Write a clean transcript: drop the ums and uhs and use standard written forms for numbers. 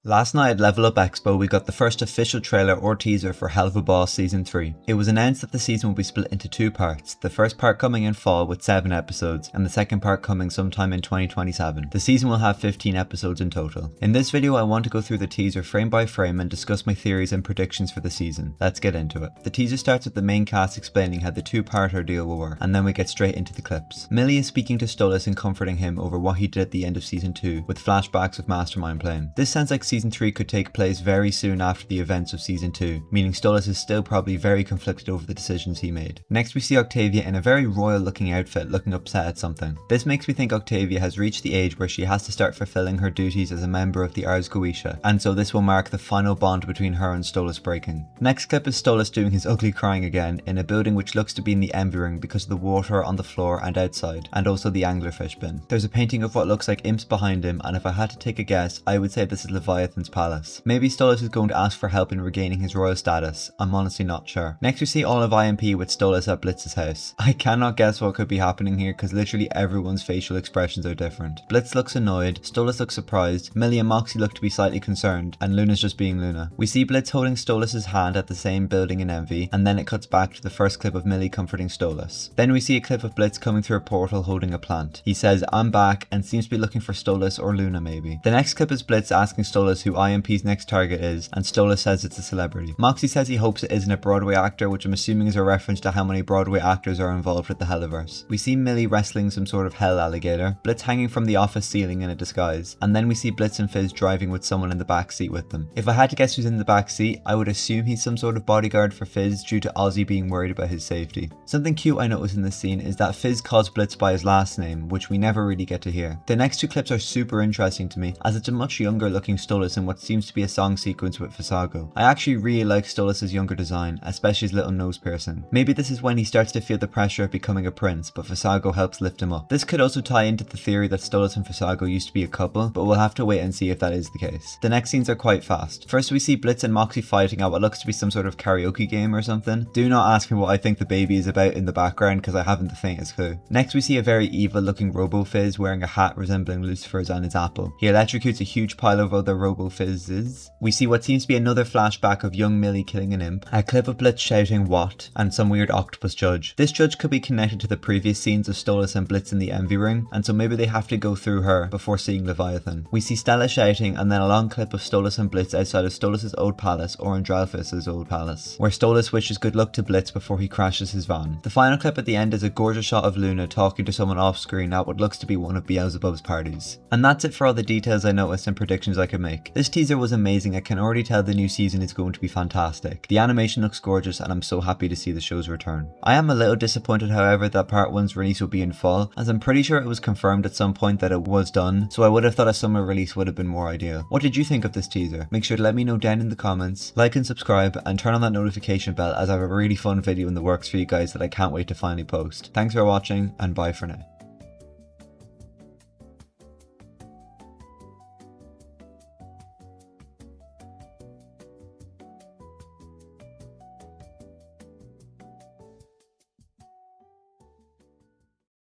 Last night at LVLUP Expo we got the first official trailer or teaser for Helluva Boss Season 3. It was announced that the season will be split into two parts, the first part coming in fall with 7 episodes and the second part coming sometime in 2027. The season will have 15 episodes in total. In this video I want to go through the teaser frame by frame and discuss my theories and predictions for the season. Let's get into it. The teaser starts with the main cast explaining how the two-part ordeal will work, and then we get straight into the clips. Millie is speaking to Stolas and comforting him over what he did at the end of Season 2 with flashbacks of Mastermind playing. This sounds like Season 3 could take place very soon after the events of Season 2, meaning Stolas is still probably very conflicted over the decisions he made. Next we see Octavia in a very royal looking outfit looking upset at something. This makes me think Octavia has reached the age where she has to start fulfilling her duties as a member of the Ars Goetia, and so this will mark the final bond between her and Stolas breaking. Next clip is Stolas doing his ugly crying again in a building which looks to be in the envy ring because of the water on the floor and outside, and also the anglerfish bin. There's a painting of what looks like imps behind him, and if I had to take a guess, I would say this is Leviathan's palace. Maybe Stolas is going to ask for help in regaining his royal status. I'm honestly not sure. Next we see all of IMP with Stolas at Blitz's house. I cannot guess what could be happening here because literally everyone's facial expressions are different. Blitz looks annoyed, Stolas looks surprised, Millie and Moxie look to be slightly concerned, and Luna's just being Luna. We see Blitz holding Stolas' hand at the same building in Envy, and then it cuts back to the first clip of Millie comforting Stolas. Then we see a clip of Blitz coming through a portal holding a plant. He says, "I'm back," and seems to be looking for Stolas or Luna maybe. The next clip is Blitz asking Stolas who IMP's next target is, and Stolas says it's a celebrity. Moxie says he hopes it isn't a Broadway actor, which I'm assuming is a reference to how many Broadway actors are involved with the Helliverse. We see Millie wrestling some sort of hell alligator, Blitz hanging from the office ceiling in a disguise, and then we see Blitz and Fizz driving with someone in the back seat with them. If I had to guess who's in the back seat, I would assume he's some sort of bodyguard for Fizz due to Ozzy being worried about his safety. Something cute I noticed in this scene is that Fizz calls Blitz by his last name, which we never really get to hear. The next two clips are super interesting to me, as it's a much younger looking Stolas in what seems to be a song sequence with Visago. I actually really like Stolas' younger design, especially his little nose piercing. Maybe this is when he starts to feel the pressure of becoming a prince, but Visago helps lift him up. This could also tie into the theory that Stolas and Visago used to be a couple, but we'll have to wait and see if that is the case. The next scenes are quite fast. First we see Blitz and Moxie fighting at what looks to be some sort of karaoke game or something. Do not ask me what I think the baby is about in the background because I haven't the faintest clue. Next we see a very evil looking Robo-Fizz wearing a hat resembling Lucifer's on his apple. He electrocutes a huge pile of other Robo-Fizzes. We see what seems to be another flashback of young Millie killing an imp, a clip of Blitz shouting "what?" and some weird octopus judge. This judge could be connected to the previous scenes of Stolas and Blitz in the envy ring, and so maybe they have to go through her before seeing Leviathan. We see Stella shouting and then a long clip of Stolas and Blitz outside of Stolas' old palace, or Andralphus' old palace, where Stolas wishes good luck to Blitz before he crashes his van. The final clip at the end is a gorgeous shot of Luna talking to someone off screen at what looks to be one of Beelzebub's parties. And that's it for all the details I noticed and predictions I could make. This teaser was amazing. I can already tell the new season is going to be fantastic. The animation looks gorgeous and I'm so happy to see the show's return. I am a little disappointed however that part 1's release will be in fall, as I'm pretty sure it was confirmed at some point that it was done, so I would have thought a summer release would have been more ideal. What did you think of this teaser? Make sure to let me know down in the comments, like and subscribe, and turn on that notification bell as I have a really fun video in the works for you guys that I can't wait to finally post. Thanks for watching and bye for now.